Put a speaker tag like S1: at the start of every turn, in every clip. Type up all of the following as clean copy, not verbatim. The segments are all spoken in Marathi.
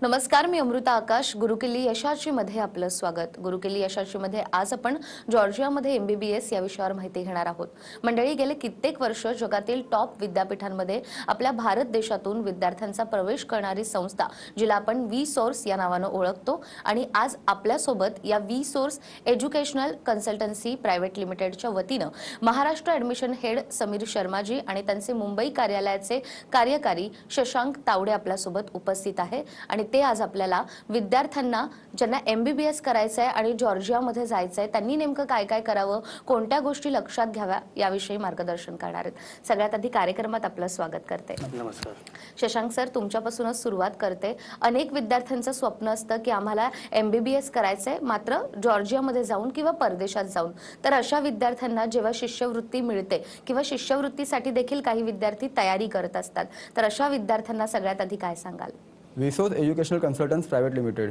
S1: नमस्कार, मी अमृता आकाश. गुरुकिल्ली यशाची मध्ये आपलं स्वागत. गुरुकिल्ली यशाची मध्ये आज आपण जॉर्जियामध्ये MBBS या विषयावर माहिती घेणार आहोत. मंडळी, गेले कित्येक वर्ष जगातील टॉप विद्यापीठांमध्ये आपल्या भारत देशातून विद्यार्थ्यांचा प्रवेश करणारी संस्था, जिला आपण V-Source या नावाने ओळखतो, आणि आज आपल्या सोबत या V-Source एज्युकेशनल कन्सल्टन्सी प्रायव्हेट लिमिटेडच्या वतीने महाराष्ट्र ॲडमिशन हेड समीर शर्माजी आणि त्यांचे मुंबई कार्यालयाचे कार्यकारी शशांक तावडे आपल्या सोबत उपस्थित आहे. आणि ते आज आपल्याला विद्यार्थ्यांना ज्यांना MBBS करायचं आहे आणि जॉर्जियामध्ये जायचं आहे त्यांनी नेमकं काय काय करावं, कोणत्या गोष्टी लक्षात घ्याव्या याविषयी मार्गदर्शन करणार आहेत. सगळ्यात आधी कार्यक्रमात आपलं स्वागत करते.
S2: नमस्कार.
S1: शशांक सर, तुमच्यापासूनच सुरुवात करते. अनेक विद्यार्थ्यांचं स्वप्न असतं की आम्हाला MBBS करायचंय, मात्र जॉर्जियामध्ये जाऊन किंवा परदेशात जाऊन. तर अशा विद्यार्थ्यांना जेव्हा शिष्यवृत्ती मिळते किंवा शिष्यवृत्तीसाठी देखील काही विद्यार्थी तयारी करत असतात, तर अशा विद्यार्थ्यांना सगळ्यात आधी काय सांगाल?
S3: V-Source educational consultants private limited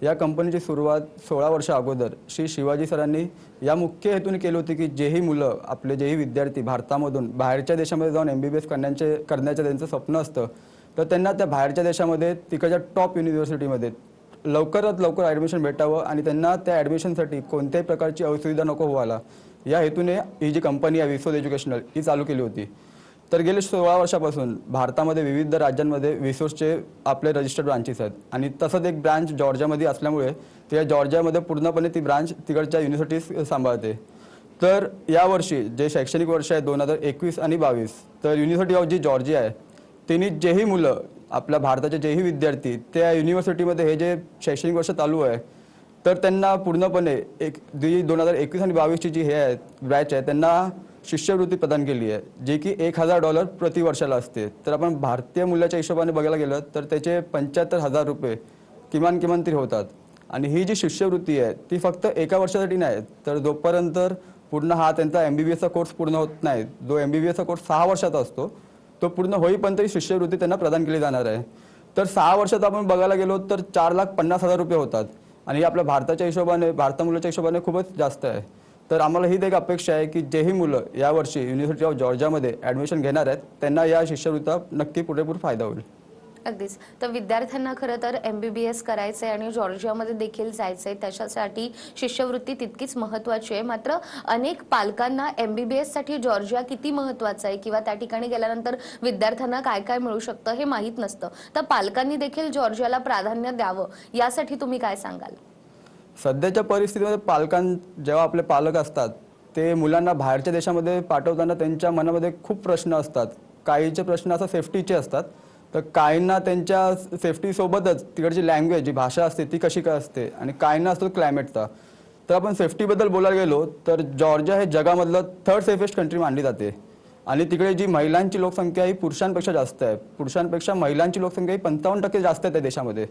S3: या कंपनीची सुरुवात 16 वर्ष अगोदर श्री शिवाजी सरांनी या मुख्य हेतूने केली होती की जेही मुलं, आपले जेही विद्यार्थी भारतामधून बाहेरच्या देशामध्ये जाऊन MBBS करण्याचं त्यांचं स्वप्न असतं, तर त्यांना त्या बाहेरच्या देशामध्ये तिकडच्या टॉप युनिव्हर्सिटीमध्ये लवकरात लवकर ॲडमिशन भेटावं आणि त्यांना त्या ॲडमिशनसाठी कोणत्याही प्रकारची असुविधा नको व्हायला, या हेतूने ही जी कंपनी आहे V-Source एज्युकेशनल ही चालू केली होती. तर गेले 16 वर्षापासून भारतामध्ये विविध राज्यांमध्ये V-Sourceचे आपले रजिस्टर्ड ब्रांचेस आहेत आणि तसंच एक ब्रांच जॉर्जियामध्ये असल्यामुळे त्या जॉर्जियामध्ये पूर्णपणे ती ब्रांच तिकडच्या युनिव्हर्सिटीज सांभाळते. तर यावर्षी जे शैक्षणिक वर्ष आहे 2021 आणि 22, तर युनिव्हर्सिटी ऑफ जी जॉर्जिया आहे त्यांनी जेही मुलं, आपल्या भारताचे जेही विद्यार्थी त्या युनिव्हर्सिटीमध्ये हे जे शैक्षणिक वर्ष चालू आहे, तर त्यांना पूर्णपणे 2021 आणि 22ची जी हे आहे बॅच आहे त्यांना शिष्यवृत्ती प्रदान केली आहे, जी की $1000 प्रति वर्षाला असते. तर आपण भारतीय मूल्याच्या हिशोबाने बघायला गेलं तर त्याचे ₹75,000 किमान तरी होतात. आणि ही जी शिष्यवृत्ती आहे ती फक्त एका वर्षासाठी नाही, तर जोपर्यंत पूर्ण हा त्यांचा MBBSचा कोर्स पूर्ण होत नाही, जो MBBSचा कोर्स 6 वर्षाचा असतो, तो पूर्ण होईपर्यंत ही शिष्यवृत्ती त्यांना प्रदान केली जाणार आहे. तर 6 वर्षात आपण बघायला गेलो तर ₹4,50,000 होतात आणि आपल्या भारताच्या हिशोबाने, भारतामुल्याच्या हिशोबाने खूपच जास्त आहे. तर आम्हाला ही एक अपेक्षा आहे की जेही मुलं यावर्षी युनिव्हर्सिटी ऑफ जॉर्जियामध्ये ॲडमिशन घेणार आहेत त्यांना या शिष्यवृत्तीचा नक्की पुरेपूर फायदा होईल.
S1: अगदीच. तर विद्यार्थ्यांना खरं तर MBBS करायचं आहे आणि जॉर्जियामध्ये देखील जायचं आहे, त्याच्यासाठी शिष्यवृत्ती तितकीच महत्त्वाची आहे. मात्र अनेक पालकांना MBBS साठी जॉर्जिया किती महत्त्वाचं आहे किंवा त्या ठिकाणी गेल्यानंतर विद्यार्थ्यांना काय काय मिळू शकतं हे माहीत नसतं. तर पालकांनी देखील जॉर्जियाला प्राधान्य द्यावं यासाठी तुम्ही काय सांगाल?
S3: सध्याच्या परिस्थितीमध्ये जेव्हा आपले पालक असतात ते मुलांना बाहेरच्या देशामध्ये पाठवताना त्यांच्या मनामध्ये खूप प्रश्न असतात. काहीचे प्रश्न असं सेफ्टीचे असतात, तर काहींना त्यांच्या सेफ्टीसोबतच तिकडची लँग्वेज, जी भाषा असते ती कशी काय असते, आणि काहींना असतो क्लायमेटचा. तर आपण सेफ्टीबद्दल बोलायला गेलो तर जॉर्जिया हे जगामधलं 3rd सेफेस्ट कंट्री मानली जाते. आणि तिकडे जी महिलांची लोकसंख्या ही पुरुषांपेक्षा जास्त आहे. पुरुषांपेक्षा महिलांची लोकसंख्या ही 55% जास्त आहे त्या देशामध्ये.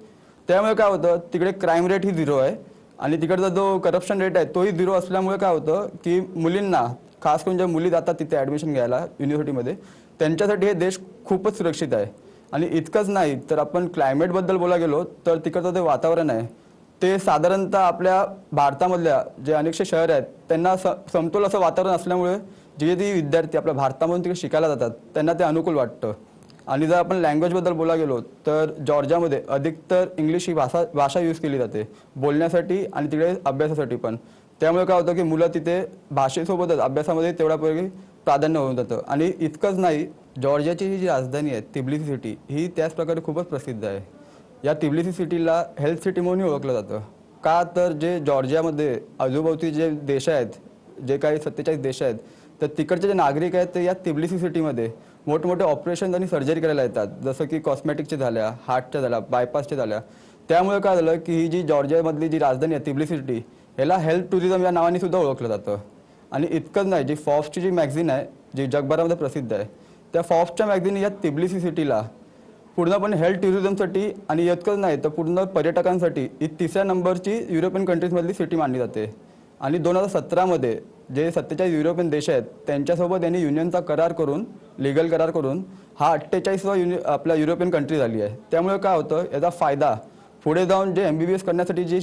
S3: त्यामुळे काय होतं, तिकडे क्राईम रेट ही 0 आहे आणि तिकडचा जो करप्शन रेट आहे तोही 0 असल्यामुळे काय होतं की मुलींना, खास करून ज्या मुली जातात तिथे ॲडमिशन घ्यायला युनिव्हर्सिटीमध्ये, त्यांच्यासाठी हे देश खूपच सुरक्षित आहे. आणि इतकंच नाही, तर आपण क्लायमेटबद्दल बोलायला गेलो तर तिकडचं जे वातावरण आहे ते साधारणतः आपल्या भारतामधल्या जे अनेकशे शहर आहेत त्यांना समतोल असं वातावरण असल्यामुळे जे विद्यार्थी आपल्या भारतामधून तिकडे शिकायला जातात त्यांना ते अनुकूल वाटतं. आणि जर आपण लँग्वेजबद्दल बोलायला गेलो तर जॉर्जियामध्ये अधिकतर इंग्लिश ही भाषा यूज केली जाते बोलण्यासाठी आणि तिकडे अभ्यासासाठी पण. त्यामुळे काय होतं की मुलं तिथे भाषेसोबतच अभ्यासामध्ये तेवढ्यापैकी प्राधान्य होऊन जातं. आणि इतकंच नाही, जॉर्जियाची जी राजधानी आहे तिबिलिसी सिटी ही त्याच प्रकारे खूपच प्रसिद्ध आहे. या तिबिलिसी सिटीला हेल्थ सिटी म्हणून ओळखलं जातं. का तर जे जॉर्जियामध्ये आजूबाजूचे जे देश आहेत, जे काही 47 देश आहेत, तर तिकडचे जे नागरिक आहेत ते या तिबिलिसी सिटीमध्ये मोठमोठे ऑपरेशन आणि सर्जरी करायला येतात, जसं की कॉस्मेटिकच्या झाल्या, हार्टच्या झाल्या, बायपासच्या झाल्या. त्यामुळे काय झालं की ही जी जॉर्जियामधली जी राजधानी आहे तिबिलिसी सिटी, ह्याला हेल्थ टुरिझम या नावाने सुद्धा ओळखलं जातं. आणि इतकंच नाही, जी फॉर्ब्सची जी मॅगझिन आहे जी जगभरामध्ये प्रसिद्ध आहे, त्या फॉर्ब्सच्या मॅगझिन या तिबिलिसी सिटीला पूर्णपणे हेल्थ टुरिझमसाठी आणि इतकंच नाही तर पूर्ण पर्यटकांसाठी ही 3ऱ्या नंबरची युरोपियन कंट्रीजमधली सिटी मानली जाते. आणि 2017मध्ये जे 47 युरोपियन देश आहेत त्यांच्यासोबत यांनी युनियनचा करार करून, लीगल करार करून हा 48वा आपल्या युरोपियन कंट्री झाली आहे. त्यामुळे काय होतं, याचा फायदा पुढे जाऊन जे MBBS करण्यासाठी जे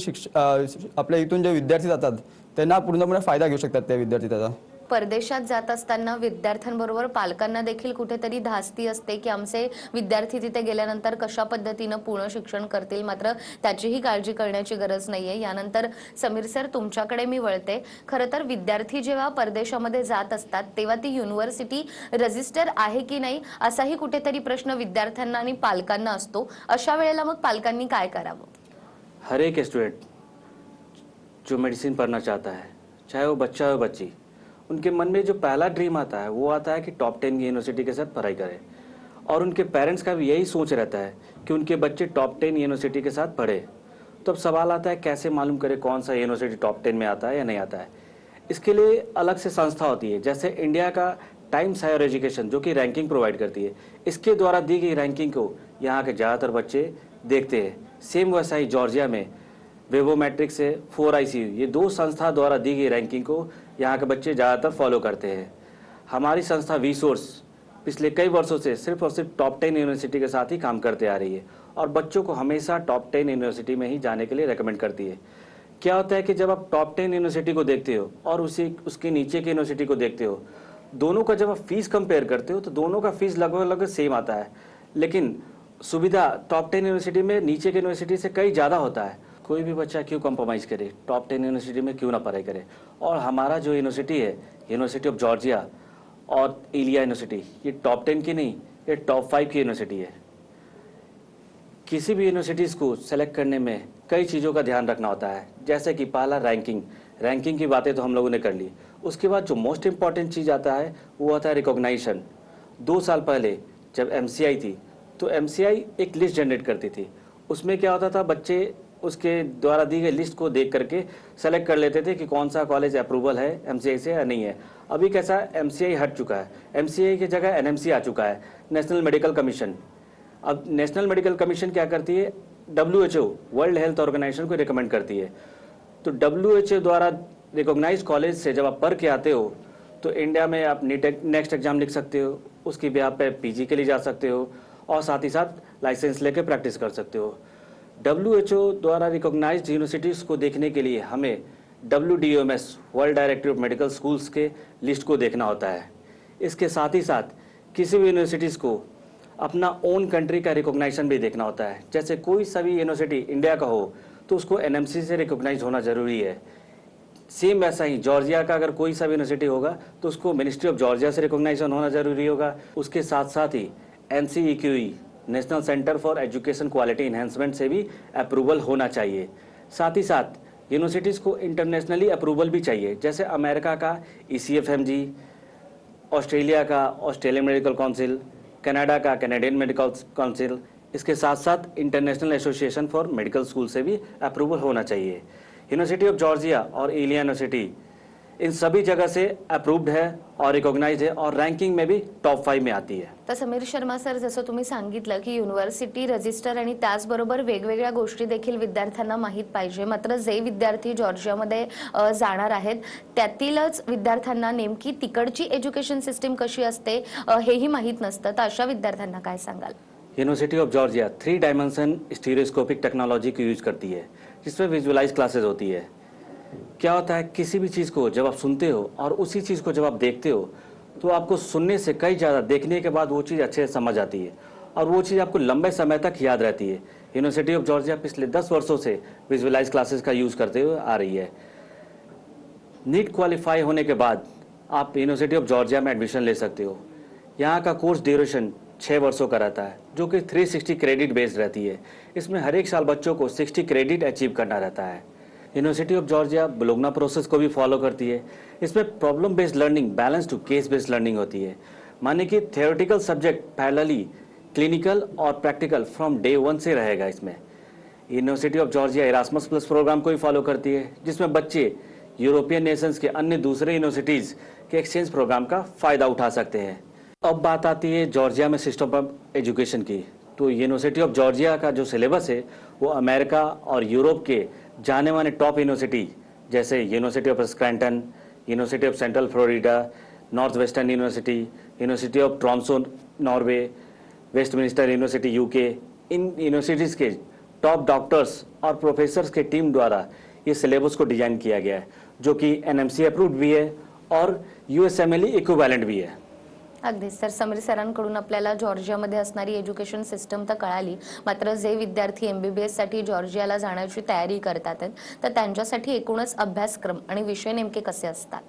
S3: आपल्या इथून जे विद्यार्थी जातात त्यांना पूर्णपणे फायदा घेऊ शकतात त्या विद्यार्थी त्याचा.
S1: परदेशात जात असताना विद्यार्थ्यांबरोबर पालकांना देखील कुठेतरी धास्ती असते की आमचे विद्यार्थी तिथे गेल्यानंतर कशा पद्धतीनं पूर्ण शिक्षण करतील, मात्र त्याचीही काळजी करण्याची गरज नाहीये. यानंतर समीर सर तुमच्याकडे मी वळते. खरं तर विद्यार्थी जेव्हा परदेशामध्ये जात असतात तेव्हा ती युनिव्हर्सिटी रजिस्टर आहे की नाही असाही कुठेतरी प्रश्न विद्यार्थ्यांना आणि पालकांना असतो. अशा वेळेला मग पालकांनी काय करावं?
S2: हर एक स्टूडेंट जो मेडिसिन पढ़ना चाहता है, चाहे वो बच्चा हो बच्ची, उनके मन में जो पहला ड्रीम आता है वो आता है कि टॉप 10 की यूनिवर्सिटी के साथ पढ़ाई करें। और उनके पेरेंट्स का भी यही सोच रहता है कि उनके बच्चे टॉप 10 यूनिवर्सिटी के साथ पढ़े। तो अब सवाल आता है कैसे मालूम करें कौन सा यूनिवर्सिटी टॉप 10 में आता है या नहीं आता है। इसके लिए अलग से संस्था होती है, जैसे इंडिया का टाइम्स हायर एजुकेशन जो कि रैंकिंग प्रोवाइड करती है। इसके द्वारा दी गई रैंकिंग को यहाँ के ज़्यादातर बच्चे देखते हैं। सेम वैसा ही जॉर्जिया में वेबोमेट्रिक्स से 4ICU, ये दो संस्था द्वारा दी गई रैंकिंग को यहाँ के बच्चे ज़्यादातर फॉलो करते हैं। हमारी संस्था वीसोर्स पिछले कई वर्षों से सिर्फ और सिर्फ टॉप 10 यूनिवर्सिटी के साथ ही काम करते आ रही है और बच्चों को हमेशा टॉप 10 यूनिवर्सिटी में ही जाने के लिए रेकमेंड करती है। क्या होता है कि जब आप टॉप 10 यूनिवर्सिटी को देखते हो और उसके नीचे की यूनिवर्सिटी को देखते हो, दोनों का जब आप फीस कंपेयर करते हो तो दोनों का फीस लगभग सेम आता है, लेकिन सुविधा टॉप 10 यूनिवर्सिटी में नीचे की यूनिवर्सिटी से कई ज़्यादा होता है। कोई भी बच्चा क्यों कॉम्प्रोमाइज़ करे, टॉप 10 यूनिवर्सिटी में क्यों ना पढ़ाई करे। और हमारा जो यूनिवर्सिटी है, यूनिवर्सिटी ऑफ जॉर्जिया और इलिया यूनिवर्सिटी, ये टॉप 10 की नहीं, ये टॉप 5 की यूनिवर्सिटी है। किसी भी यूनिवर्सिटीज़ को सेलेक्ट करने में कई चीज़ों का ध्यान रखना होता है, जैसे कि पहला रैंकिंग की बातें तो हम लोगों ने कर ली। उसके बाद जो मोस्ट इम्पॉर्टेंट चीज़ आता है वो आता है रिकॉग्नाइजेशन। 2 साल पहले जब MCI थी तो MCI एक लिस्ट जनरेट करती थी। उसमें क्या होता था, बच्चे उसके द्वारा दी गई लिस्ट को देख करके सेलेक्ट कर लेते थे कि कौन सा कॉलेज अप्रूवल है MCI से या नहीं है। अभी कैसा MCI हट चुका है, MCI की जगह NMC आ चुका है, नेशनल मेडिकल कमीशन। अब नेशनल मेडिकल कमीशन क्या करती है, WHO वर्ल्ड हेल्थ ऑर्गेनाइजेशन को रिकमेंड करती है। तो WHO द्वारा रिकॉग्नाइज कॉलेज से जब आप पढ़ के आते हो तो इंडिया में आप नेक्स्ट एग्जाम लिख सकते हो, उसकी ब्याह पे PG के लिए जा सकते हो और साथ ही साथ लाइसेंस लेके प्रैक्टिस कर सकते हो। WHO द्वारा रिकॉग्नाइज्ड यूनिवर्सिटीज़ को देखने के लिए हमें WDOMS world directory of medical schools K list को देखना होता है। इसके साथ ही साथ किसी भी यूनिवर्सिटीज़ को अपना ओन कंट्री का रिकॉग्नाइजेशन भी देखना होता है। जैसे कोई सा भी यूनिवर्सिटी इंडिया का हो तो उसको NMC से रिकॉग्नाइज होना ज़रूरी है। सेम वैसा ही जॉर्जिया का अगर कोई सा भी यूनिवर्सिटी होगा तो उसको मिनिस्ट्री ऑफ जॉर्जिया से रिकॉग्नाइजेशन होना ज़रूरी होगा। उसके साथ साथ ही NCEQE national centre for education quality enhancement से भी अप्रूवल होना चाहिए। साथ ही साथ यूनिवर्सिटीज़ को इंटरनेशनली अप्रूवल भी चाहिए, जैसे अमेरिका का ECFMG, ऑस्ट्रेलिया का ऑस्ट्रेलियन मेडिकल काउंसिल, कनाडा का कैनेडियन मेडिकल काउंसिल। इसके साथ साथ international association for medical school से भी अप्रूवल होना चाहिए। यूनिवर्सिटी ऑफ जॉर्जिया और इलिया यूनिवर्सिटी इन सभी जगह से अप्रूव्ड है और रिकॉग्नाइज है और रँकिंग में भी टॉप 5 में आती है।
S1: तर समीर शर्मा सर, जसं तुम्ही सांगितलं की युनिव्हर्सिटी रजिस्टर आणि त्याचबरोबर वेगवेगळ्या गोष्टी देखील विद्यार्थ्यांना माहीत पाहिजे, मात्र जे विद्यार्थी जॉर्जियामध्ये जाणार आहेत त्यातीलच विद्यार्थ्यांना नेमकी तिकडची एज्युकेशन सिस्टीम कशी असते हेही माहीत नसतं, तर अशा विद्यार्थ्यांना काय सांगाल?
S2: University of Georgia 3 dimension stereoscopic technology को यूज करती है, जिसमें विजुअलाइज क्लासेस होती है। क्या होता है, किसी भी चीज़ को जब आप सुनते हो और उसी चीज़ को जब आप देखते हो तो आपको सुनने से कई ज़्यादा देखने के बाद वो चीज़ अच्छे से समझ आती है और वो चीज़ आपको लंबे समय तक याद रहती है। यूनिवर्सिटी ऑफ जॉर्जिया पिछले 10 वर्षों से विजुअलाइज क्लासेस का यूज़ करते हुए आ रही है। नीट क्वालिफाई होने के बाद आप यूनिवर्सिटी ऑफ जॉर्जिया में एडमिशन ले सकते हो। यहाँ का कोर्स ड्यूरेशन 6 वर्षों का रहता है, जो कि 360 क्रेडिट बेस्ड रहती है। इसमें हर एक साल बच्चों को 60 क्रेडिट अचीव करना रहता है। University of Georgia Bologna process को भी फॉलो करती है। इसमें problem based learning balance to case based learning होती है, माने कि थियोरेटिकल सब्जेक्ट पैरेलली क्लिनिकल और प्रैक्टिकल फ्रॉम डे 1 से रहेगा। इसमें university of Georgia Erasmus plus programme को भी फॉलो करती है, जिसमें बच्चे यूरोपियन नेशंस के अन्य दूसरे यूनिवर्सिटीज़ के एक्सचेंज प्रोग्राम का फ़ायदा उठा सकते हैं। अब बात आती है जॉर्जिया में सिस्टम ऑफ एजुकेशन की। तो यूनिवर्सिटी ऑफ जॉर्जिया का जो सिलेबस है वो अमेरिका और यूरोप के जाने माने टॉप यूनिवर्सिटी जैसे university of Scranton, university of central Florida, north western university, university of Tromso Norway, Westminster university UK, इन यूनिवर्सिटीज़ के टॉप डॉक्टर्स और प्रोफेसर्स के टीम द्वारा ये सिलेबस को डिज़ाइन किया गया है, जो कि NMC अप्रूव्ड भी है और यूएसएमएलई इक्विवेलेंट भी है।
S1: अगदीच. तर समीर सरांकडून आपल्याला जॉर्जियामध्ये असणारी एज्युकेशन सिस्टम तर कळाली, मात्र जे विद्यार्थी एमबीबीएस साठी जॉर्जियाला जाण्याची तयारी करतात आहेत, तर त्यांच्यासाठी एकूणच अभ्यासक्रम आणि विषय नेमके कसे असतात?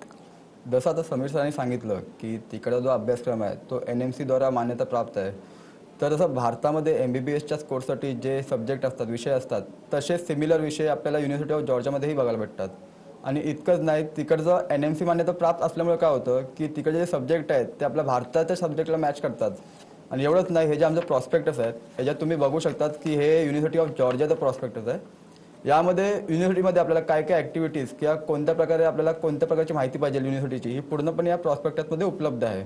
S3: जसं आता समीर सरांनी सांगितलं की तिकडचा जो अभ्यासक्रम आहे तो NMC द्वारा मान्यता प्राप्त आहे. तर जसं भारतामध्ये MBBSच्याच कोर्ससाठी जे सब्जेक्ट असतात, विषय असतात, तसेच सिमिलर विषय आपल्याला युनिव्हर्सिटी ऑफ जॉर्जियामध्येही बघायला भेटतात. आणि इतकंच नाही, तिकडचं NMC मान्यता प्राप्त असल्यामुळे काय होतं की तिकडचे जे सब्जेक्ट आहेत ते आपल्या भारताच्या सब्जेक्टला मॅच करतात. आणि एवढंच नाही, हे जे आमचं प्रॉस्पेक्टस आहे ह्याच्यात तुम्ही बघू शकतात की हे युनिव्हर्सिटी ऑफ जॉर्जियाचं प्रॉस्पेक्टस आहे. यामध्ये युनिव्हर्सिटीमध्ये आपल्याला काय काय ॲक्टिव्हिटीज किंवा कोणत्या प्रकारे आपल्याला कोणत्या प्रकारची माहिती पाहिजे युनिव्हर्सिटीची, ही पूर्णपणे या प्रॉस्पेक्टसमध्ये उपलब्ध आहे.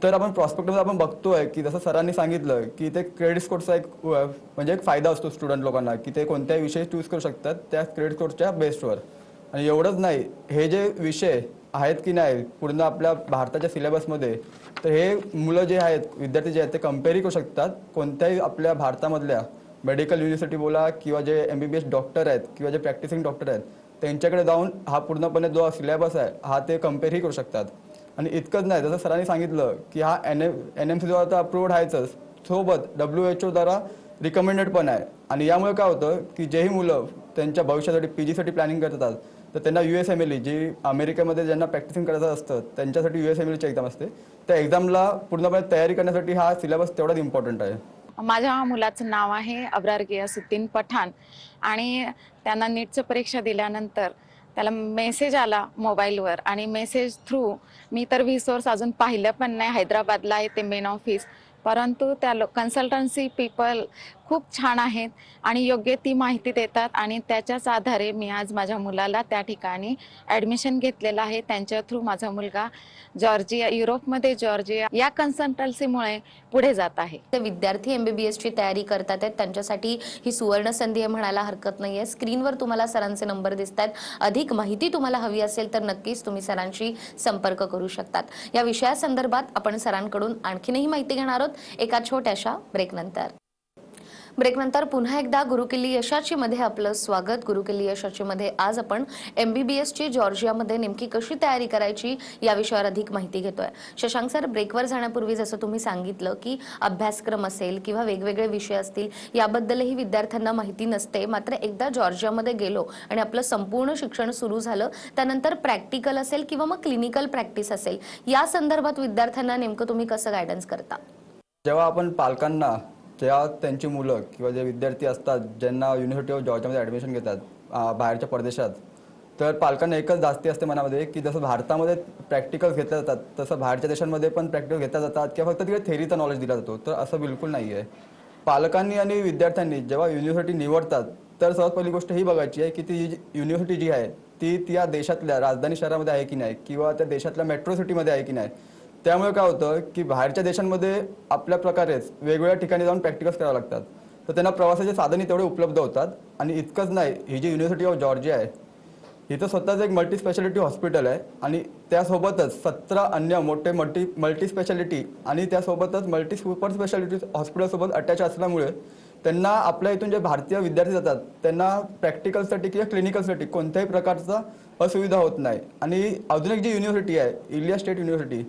S3: तर आपण प्रॉस्पेक्टमध्ये आपण बघतोय की जसं सरांनी सांगितलं की ते क्रेडिट स्कोरचा एक म्हणजे एक फायदा असतो स्टुडंट लोकांना की ते कोणत्याही विषय चूज करू शकतात त्या क्रेडिट स्कोरच्या बेसवर. आणि एवढंच नाही, हे जे विषय आहेत की नाही पूर्ण आपल्या भारताच्या सिलेबसमध्ये, तर हे मुलं जे आहेत, विद्यार्थी जे आहेत, ते कम्पेअरही करू शकतात कोणत्याही आपल्या भारतामधल्या मेडिकल युनिव्हर्सिटी बोला किंवा जे MBBS डॉक्टर आहेत किंवा जे प्रॅक्टिसिंग डॉक्टर आहेत त्यांच्याकडे जाऊन हा पूर्णपणे जो सिलेबस आहे हा ते कम्पेअरही करू शकतात. आणि इतकंच नाही, जसं सरांनी सांगितलं की हा NMC द्वारा तर अप्रूव्ड आहेच, सोबत WHO द्वारा रिकमेंडेड पण आहे. आणि यामुळे काय होतं की जेही मुलं त्यांच्या भविष्यासाठी PGसाठी प्लॅनिंग करतात तर त्यांना USMLE, जी अमेरिकेमध्ये ज्यांना प्रॅक्टिसिंग करायचं असतं त्यांच्यासाठी USMLEची एक्झाम असते, त्या एक्झामला पूर्णपणे तयारी करण्यासाठी हा सिलेबस तेवढाच इम्पॉर्टंट आहे.
S4: माझ्या मुलाचं नाव आहे अब्रार गियासुद्दीन पठाण आणि त्यांना नीटचं परीक्षा दिल्यानंतर त्याला मेसेज आला मोबाईलवर आणि मेसेज थ्रू मी तर रिसोर्स अजून पाहिलं पण नाही. हैदराबादला आहे ते मेन ऑफिस, परंतु त्या कन्सल्टन्सी पीपल खूप छान आहेत आणि योग्य ती माहिती देतात आणि त्याच्याच आधारे मी आज माझ्या मुलाला त्या ठिकाणी ॲडमिशन घेतलेलं आहे. त्यांच्या थ्रू माझा मुलगा जॉर्जिया, युरोपमध्ये जॉर्जिया या कन्सल्टन्सीमुळे पुढे जात आहे.
S1: ते विद्यार्थी MBBS ची तयारी करतात आहेत त्यांच्यासाठी ही सुवर्ण संधी आहे म्हणायला हरकत नाहीये. स्क्रीनवर तुम्हाला सरांचे नंबर दिसतात. अधिक माहिती तुम्हाला हवी असेल तर नक्कीच तुम्ही सरांशी संपर्क करू शकतात. या विषयासंदर्भात आपण सरांकडून आणखीनही माहिती घेणार आहोत एका छोट्याशा ब्रेकनंतर. पुन्हा एकदा गुरुकिल्ली यशाची मध्ये आपलं स्वागत. गुरुकिल्ली यशाची मध्ये आज आपण MBBS ची जॉर्जियामध्ये नेमकी कशी तयारी करायची या विषयावर अधिक माहिती घेतोय. शशांक सर, ब्रेकवर जाण्यापूर्वी जसं तुम्ही सांगितलं की अभ्यासक्रम असेल किंवा वेगवेगळे विषय असतील याबद्दलही विद्यार्थ्यांना माहिती नसते, मात्र एकदा जॉर्जियामध्ये गेलो आणि आपलं संपूर्ण शिक्षण सुरू झालं त्यानंतर प्रॅक्टिकल असेल किंवा मग क्लिनिकल प्रॅक्टिस असेल, या संदर्भात विद्यार्थ्यांना नेमकं तुम्ही कसं गायडन्स करता?
S3: जेव्हा आपण पालकांना, जेव्हा त्यांची मुलं किंवा जे विद्यार्थी असतात ज्यांना युनिव्हर्सिटी ऑफ जॉर्जियामध्ये ॲडमिशन घेतात बाहेरच्या परदेशात, तर पालकांना एकच जास्ती असते मनामध्ये की जसं भारतामध्ये प्रॅक्टिकल्स घेतल्या जातात तसं बाहेरच्या देशांमध्ये पण प्रॅक्टिकल घेतल्या जातात किंवा फक्त तिकडे थेरीचा नॉलेज दिला जातो. तर असं बिलकुल नाही आहे. पालकांनी आणि विद्यार्थ्यांनी जेव्हा युनिव्हर्सिटी निवडतात तर सर्वात पहिली गोष्ट ही बघायची आहे की ती युनिव्हर्सिटी जी आहे ती त्या देशातल्या राजधानी शहरामध्ये आहे की नाही किंवा त्या देशातल्या मेट्रो सिटीमध्ये आहे की नाही. त्यामुळे काय होतं की बाहेरच्या देशांमध्ये आपल्या प्रकारेच वेगवेगळ्या ठिकाणी जाऊन प्रॅक्टिकल्स करावं लागतात, तर त्यांना प्रवासाचे साधनही तेवढे उपलब्ध होतात. आणि इतकंच नाही, ही जी युनिव्हर्सिटी ऑफ जॉर्जिया आहे इथं स्वतःच एक मल्टी स्पेशालिटी हॉस्पिटल आहे आणि त्यासोबतच 17 अन्य मोठे मल्टी स्पेशालिटी आणि त्यासोबतच मल्टी सुपर स्पेशालिटी हॉस्पिटलसोबत अटॅच असल्यामुळे त्यांना आपल्या इथून जे भारतीय विद्यार्थी जातात त्यांना प्रॅक्टिकलसाठी किंवा क्लिनिकलसाठी कोणत्याही प्रकारचा असुविधा होत नाही. आणि अजून एक जी युनिव्हर्सिटी आहे, इलिया स्टेट युनिव्हर्सिटी,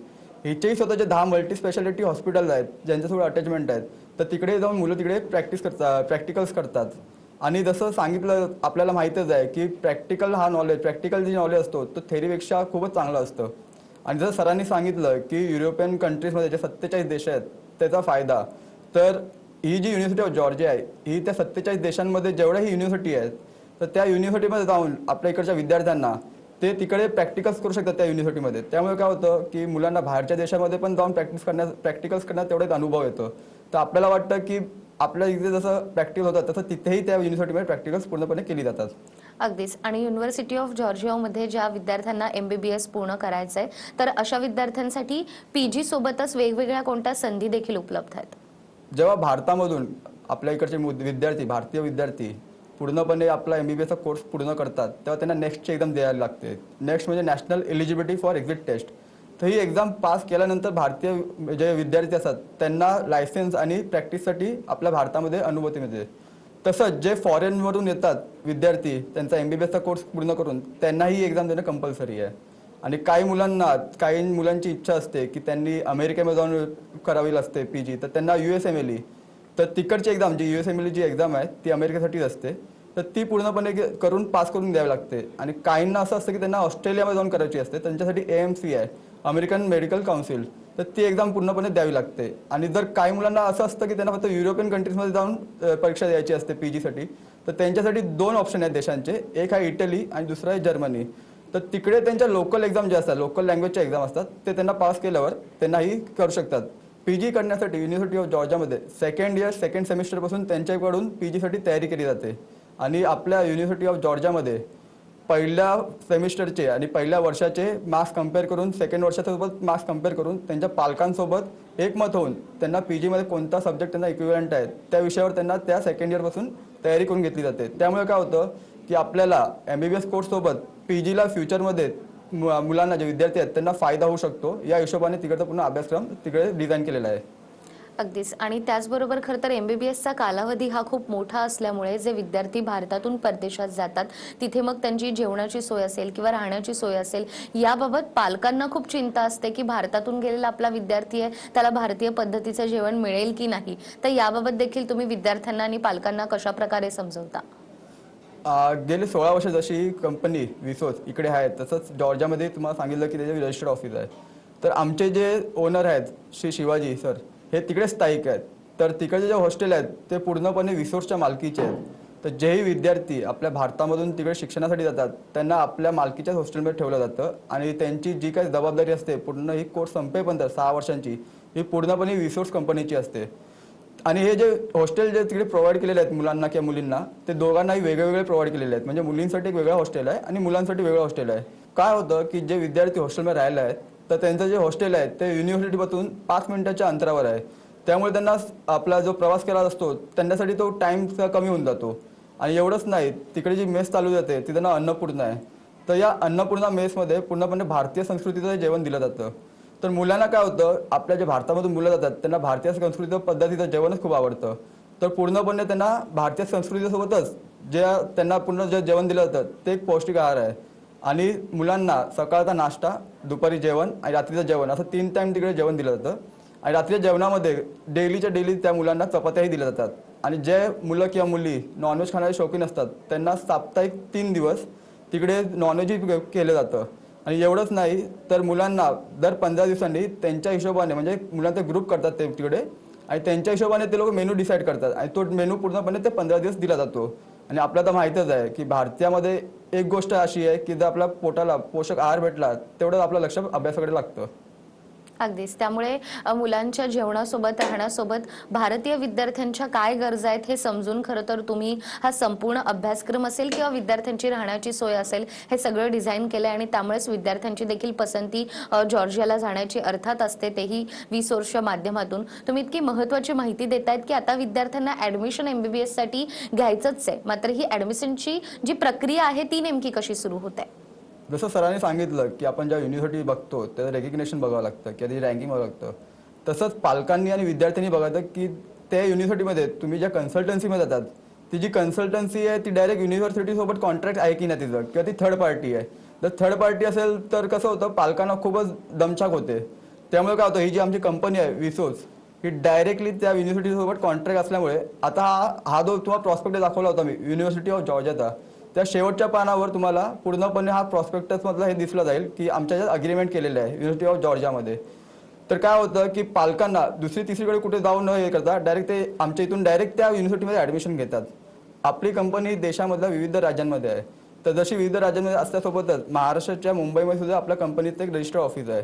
S3: हिचेही स्वतःचे 10 मल्टी स्पेशालिटी हॉस्पिटल्स आहेत ज्यांच्यासोबत अटॅचमेंट आहेत. तर तिकडे जाऊन मुलं तिकडे प्रॅक्टिकल्स करतात. आणि जसं सांगितलं आपल्याला माहीतच आहे की प्रॅक्टिकल जे नॉलेज असतो तो थेरीपेक्षा खूपच चांगलं असतं. आणि जसं सरांनी सांगितलं की युरोपियन कंट्रीजमध्ये जे 47 देश आहेत त्याचा फायदा, तर ही जी युनिव्हर्सिटी ऑफ जॉर्जिया आहे ही त्या 47 देशांमध्ये जेवढ्याही युनिव्हर्सिटी आहेत तर त्या युनिव्हर्सिटीमध्ये जाऊन आपल्या इकडच्या विद्यार्थ्यांना ते तिकडे प्रॅक्टिकल्स करू शकतात त्या युनिव्हर्सिटीमध्ये. त्यामुळे काय होतं की मुलांना बाहेरच्या देशामध्ये पण जाऊन प्रॅक्टिकल्स करण्यात तेवढाच अनुभव येतो. तर आपल्याला वाटतं की आपल्या इथे जसं प्रॅक्टिकल होतात तसं तिथेही त्या युनिव्हर्सिटीमध्ये प्रॅक्टिकल्स पूर्णपणे केली जातात.
S1: अगदीच. आणि युनिव्हर्सिटी ऑफ जॉर्जियामध्ये ज्या विद्यार्थ्यांना MBBS पूर्ण करायचं आहे तर अशा विद्यार्थ्यांसाठी PG सोबतच वेगवेगळ्या कोणत्या संधी देखील उपलब्ध आहेत?
S3: जेव्हा भारतामधून आपल्या इकडचे विद्यार्थी, भारतीय विद्यार्थी पूर्णपणे आपला MBBSचा कोर्स पूर्ण करतात तेव्हा त्यांना नेक्स्टची एक्झाम द्यायला लागते. नेक्स्ट म्हणजे national eligibility for exit test. तर ही एक्झाम पास केल्यानंतर भारतीय जे विद्यार्थी असतात त्यांना लायसन्स आणि प्रॅक्टिससाठी आपल्या भारतामध्ये अनुमती मिळते. तसंच जे फॉरेनवरून येतात विद्यार्थी त्यांचा MBBSचा कोर्स पूर्ण करून त्यांनाही एक्झाम देणं कंपल्सरी आहे. आणि काही मुलांची इच्छा असते की त्यांनी अमेरिकेमध्ये जाऊन करावी लागते PG, तर त्यांना USMLE, तर तिकडची एक्झाम जी USMLE जी एक्झाम आहे ती अमेरिकेसाठीच असते, तर ती पूर्णपणे पास करून द्यावी लागते. आणि काहींना असं असतं की त्यांना ऑस्ट्रेलियामध्ये जाऊन करायची असते, त्यांच्यासाठी AMC आहे, अमेरिकन मेडिकल काउन्सिल, तर ती एक्झाम पूर्णपणे द्यावी लागते. आणि जर काही मुलांना असं असतं की त्यांना फक्त युरोपियन कंट्रीजमध्ये जाऊन परीक्षा द्यायची असते PGसाठी, तर त्यांच्यासाठी 2 ऑप्शन आहेत देशांचे, एक आहे इटली आणि दुसरं आहे जर्मनी. तर तिकडे त्यांच्या लोकल एक्झाम जे असतात, लोकल लँग्वेजच्या एक्झाम असतात, ते त्यांना पास केल्यावर त्यांनाही करू शकतात. PG करण्यासाठी युनिव्हर्सिटी ऑफ जॉर्जियामध्ये सेकंड सेमिस्टरपासून त्यांच्याकडून PGसाठी तयारी केली जाते. आणि आपल्या युनिव्हर्सिटी ऑफ जॉर्जियामध्ये पहिल्या सेमिस्टरचे आणि पहिल्या वर्षाचे मार्क्स कम्पेअर करून, सेकंड वर्षासोबत मार्क्स कम्पेअर करून त्यांच्या पालकांसोबत एकमत होऊन त्यांना PGमध्ये कोणता सब्जेक्ट त्यांना इक्विव्हलंट आहे त्या विषयावर त्यांना त्या सेकंड इयरपासून तयारी करून घेतली जाते. त्यामुळे काय होतं की आपल्याला MBBS कोर्ससोबत PGला फ्युचरमध्ये मुलांना जे विद्यार्थी आहेत त्यांना फायदा होऊ शकतो, या हिशोबाने तिकडचा पूर्ण अभ्यासक्रम तिकडे डिझाईन केलेला आहे.
S1: अगदीच. आणि त्याचबरोबर खरं तर MBBSचा कालावधी हा खूप मोठा असल्यामुळे जे विद्यार्थी भारतातून परदेशात जातात तिथे मग त्यांची जेवणाची सोय असेल किंवा राहण्याची सोय असेल, याबाबत पालकांना खूप चिंता असते की भारतातून गेलेला आपला विद्यार्थी आहे, त्याला भारतीय पद्धतीचं जेवण मिळेल की नाही. तर याबाबत देखील तुम्ही विद्यार्थ्यांना आणि पालकांना कशा प्रकारे समजवता?
S3: गेली 16 वर्ष जशी कंपनी विसोस इकडे आहे, तसंच जॉर्जियामध्ये तुम्हाला सांगितलं की त्याचे रजिस्टर्ड ऑफिस आहे. तर आमचे जे ओनर आहेत श्री शिवाजी सर, हे तिकडे स्थायिक आहेत. तर तिकडचे जे हॉस्टेल आहेत ते पूर्णपणे विसोर्सच्या मालकीचे आहेत. तर जेही विद्यार्थी आपल्या भारतामधून तिकडे शिक्षणासाठी जातात त्यांना आपल्या मालकीच्याच हॉस्टेलमध्ये ठेवलं जातं. आणि त्यांची जी काही जबाबदारी असते पूर्ण, ही कोर्स संपेपर्यंत 6 वर्षांची, ही पूर्णपणे विसोर्स कंपनीची असते. आणि हे जे हॉस्टेल जे तिकडे प्रोव्हाइड केलेले आहेत मुलांना किंवा मुलींना, ते दोघांनाही वेगवेगळे प्रोव्हाइड केलेले आहेत. म्हणजे मुलींसाठी एक वेगळं हॉस्टेल आहे आणि मुलांसाठी वेगळं हॉस्टेल आहे. काय होतं की जे विद्यार्थी हॉस्टेलमध्ये राहिले आहेत, तर त्यांचं जे हॉस्टेल आहे ते युनिव्हर्सिटीपासून 5 मिनिटाच्या अंतरावर आहे. त्यामुळे त्यांना आपला जो प्रवास केला असतो त्यांच्यासाठी तो टाईम कमी होऊन जातो. आणि एवढंच नाही, तिकडे जी मेस चालू जाते ती त्यांना अन्नपूर्णा आहे. तर या अन्नपूर्णा मेसमध्ये पूर्णपणे भारतीय संस्कृतीचं जेवण दिलं जातं. तर मुलांना काय होतं, आपल्या जे भारतामधून मुलं जातात त्यांना भारतीय संस्कृती पद्धतीचं जेवणच खूप आवडतं. तर पूर्णपणे त्यांना भारतीय संस्कृतीसोबतच जे त्यांना पूर्ण जे जेवण दिलं जातं ते एक पौष्टिक आहार आहे. आणि मुलांना सकाळचा नाश्ता, दुपारी जेवण आणि रात्रीचं जेवण असं 3 टाईम तिकडे जेवण दिलं जातं. आणि रात्रीच्या जेवणामध्ये डेलीच्या डेली त्या मुलांना चपात्याही दिल्या जातात. आणि जे मुलं किंवा मुली नॉनव्हेज खाणारे शौकीन असतात त्यांना साप्ताहिक 3 दिवस तिकडे नॉनव्हेजही केलं जातं. आणि एवढंच नाही, तर मुलांना दर 15 दिवसांनी त्यांच्या हिशोबाने, म्हणजे मुलांचे ग्रुप करतात ते तिकडे, आणि त्यांच्या हिशोबाने ते लोक मेनू डिसाईड करतात आणि तो मेनू पूर्णपणे ते 15 दिवस दिला जातो. आणि आपल्याला तर माहीतच आहे की भारतामध्ये एक गोष्ट अशी आहे की जर आपल्या पोटाला पोषक आहार भेटला तेवढंच आपलं लक्ष अभ्यासाकडे लागतं.
S1: अगदीच. त्यामुळे मुलांच्या जेवणासोबत राहण्यासोबत भारतीय विद्यार्थ्यांच्या काय गरजा आहेत हे समजून खरं तर तुम्ही हा संपूर्ण अभ्यासक्रम असेल किंवा विद्यार्थ्यांची राहण्याची सोय असेल हे सगळं डिझाईन केलं आणि त्यामुळेच विद्यार्थ्यांची देखील पसंती जॉर्जियाला जाण्याची अर्थात असते, तेही विसोर्सच्या माध्यमातून. तुम्ही इतकी महत्त्वाची माहिती देतायत की आता विद्यार्थ्यांना ॲडमिशन MBBS साठी घ्यायचंच आहे, मात्र ही ॲडमिशनची जी प्रक्रिया आहे ती नेमकी कशी सुरू होते?
S3: जसं सरांनी सांगितलं की आपण ज्या युनिव्हर्सिटी बघतो त्याचं रेकग्नेशन बघावं लागतं किंवा त्याची रँकिंग बघावं लागतं, तसंच पालकांनी आणि विद्यार्थ्यांनी बघायचं की त्या युनिव्हर्सिटीमध्ये तुम्ही ज्या कन्सल्टन्सीमध्ये जातात ती जी कन्सल्टन्सी आहे ती डायरेक्ट युनिव्हर्सिटीसोबत कॉन्ट्रॅक्ट आहे की नाही तिचं, किंवा ती थर्ड पार्टी आहे. जर थर्ड पार्टी असेल तर कसं होतं, पालकांना खूपच दमछाक होते. त्यामुळे काय होतं, ही जी आमची कंपनी आहे विसोस, ही डायरेक्टली त्या युनिव्हर्सिटीसोबत कॉन्ट्रॅक्ट असल्यामुळे आता हा जो तुम्हाला प्रॉस्पेक्ट दाखवला होता मी युनिव्हर्सिटी ऑफ जॉर्जियाचा, त्या शेवटच्या पानावर तुम्हाला पूर्णपणे हा प्रॉस्पेक्टसमधला हे दिसलं जाईल की आमच्या ज्यात अग्रीमेंट केलेलं आहे युनिव्हर्सिटी ऑफ जॉर्जियामध्ये. तर काय होतं की पालकांना दुसरी तिसरीकडे कुठे जाऊन न हे करता डायरेक्ट ते आमच्या इथून डायरेक्ट त्या युनिव्हर्सिटीमध्ये ॲडमिशन घेतात. आपली कंपनी देशामधल्या विविध राज्यांमध्ये आहे. तर जशी विविध राज्यांमध्ये असल्यासोबतच महाराष्ट्राच्या मुंबईमध्ये सुद्धा आपल्या कंपनीचं एक रजिस्टर्ड ऑफिस आहे.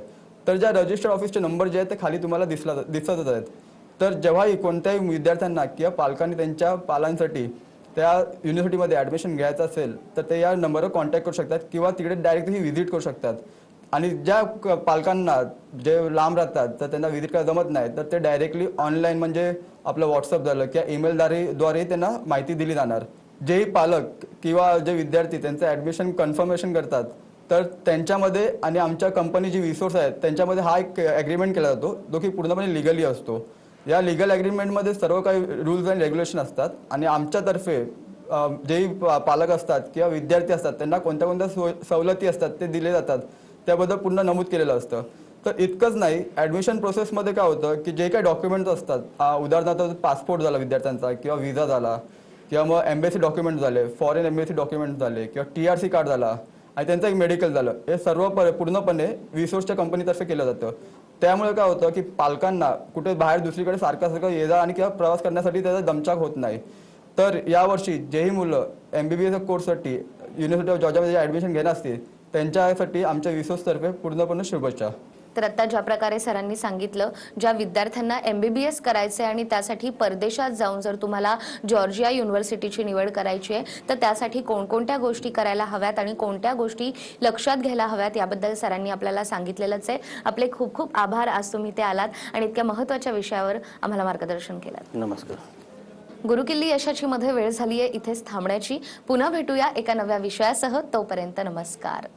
S3: तर ज्या रजिस्टर्ड ऑफिसचे नंबर जे आहेत ते खाली तुम्हाला दिसतच आहेत. तर जेव्हाही कोणत्याही विद्यार्थ्यांना किंवा पालकांनी त्यांच्या पालांसाठी त्या युनिव्हर्सिटीमध्ये ॲडमिशन घ्यायचं असेल तर ते या नंबरवर कॉन्टॅक्ट करू शकतात किंवा तिकडे डायरेक्टली व्हिजिट करू शकतात. आणि ज्या पालकांना जे लांब राहतात तर त्यांना व्हिजिट करायला जमत नाही तर ते डायरेक्टली ऑनलाईन, म्हणजे आपलं व्हॉट्सअप झालं किंवा ईमेलद्वारे त्यांना माहिती दिली जाणार. जेही पालक किंवा जे विद्यार्थी त्यांचं ॲडमिशन कन्फर्मेशन करतात तर त्यांच्यामध्ये आणि आमच्या कंपनी जी विसोर्स आहेत त्यांच्यामध्ये हा एक ॲग्रीमेंट केला जातो जो की पूर्णपणे लिगली असतो. या लिगल ॲग्रीमेंटमध्ये सर्व काही रूल्स अँड रेग्युलेशन असतात आणि आमच्यातर्फे जेही पालक असतात किंवा विद्यार्थी असतात त्यांना कोणत्या कोणत्या सवलती असतात ते दिले जातात. त्याबद्दल पूर्ण नमूद केलेलं असतं. तर इतकंच नाही, ॲडमिशन प्रोसेसमध्ये काय होतं की जे काही डॉक्युमेंट्स असतात, उदाहरणार्थ पासपोर्ट झाला विद्यार्थ्यांचा किंवा व्हिसा झाला किंवा मग एम्बेसी डॉक्युमेंट झाले, फॉरेन एम्बेसी डॉक्युमेंट झाले किंवा TRC कार्ड झाला आणि त्यांचं एक मेडिकल झालं, हे सर्व पूर्णपणे विसोर्सच्या कंपनीतर्फे केलं जातं. त्यामुळे काय होतं की पालकांना कुठे बाहेर दुसरीकडे सारखं ये जा आणि किंवा प्रवास करण्यासाठी त्याचा दमछाक होत नाही. तर यावर्षी जेही मुलं MBBS कोर्ससाठी युनिव्हर्सिटी ऑफ जॉर्जियामध्ये ॲडमिशन घेणार असतील त्यांच्यासाठी आमच्या विसोर्सतर्फे पूर्णपणे शुभेच्छा.
S1: तर आता ज्या प्रकारे सरांनी सांगितलं, ज्या विद्यार्थ्यांना MBBS करायचे आणि त्यासाठी परदेशात जाऊन जर तुम्हाला जॉर्जिया युनिव्हर्सिटीची निवड करायची आहे तर त्यासाठी कोणकोणत्या गोष्टी करायला हव्यात आणि कोणत्या गोष्टी लक्षात घ्यायला हव्यात याबद्दल सरांनी आपल्याला सांगितलेलंच आहे. आपले खूप खूप आभार, आज तुम्ही ते आलात आणि इतक्या महत्त्वाच्या विषयावर आम्हाला मार्गदर्शन केलं.
S2: नमस्कार.
S1: गुरुकिल्ली यशाची मध्ये वेळ झाली आहे इथेच थांबण्याची. पुन्हा भेटूया एका नव्या विषयासह. तोपर्यंत नमस्कार.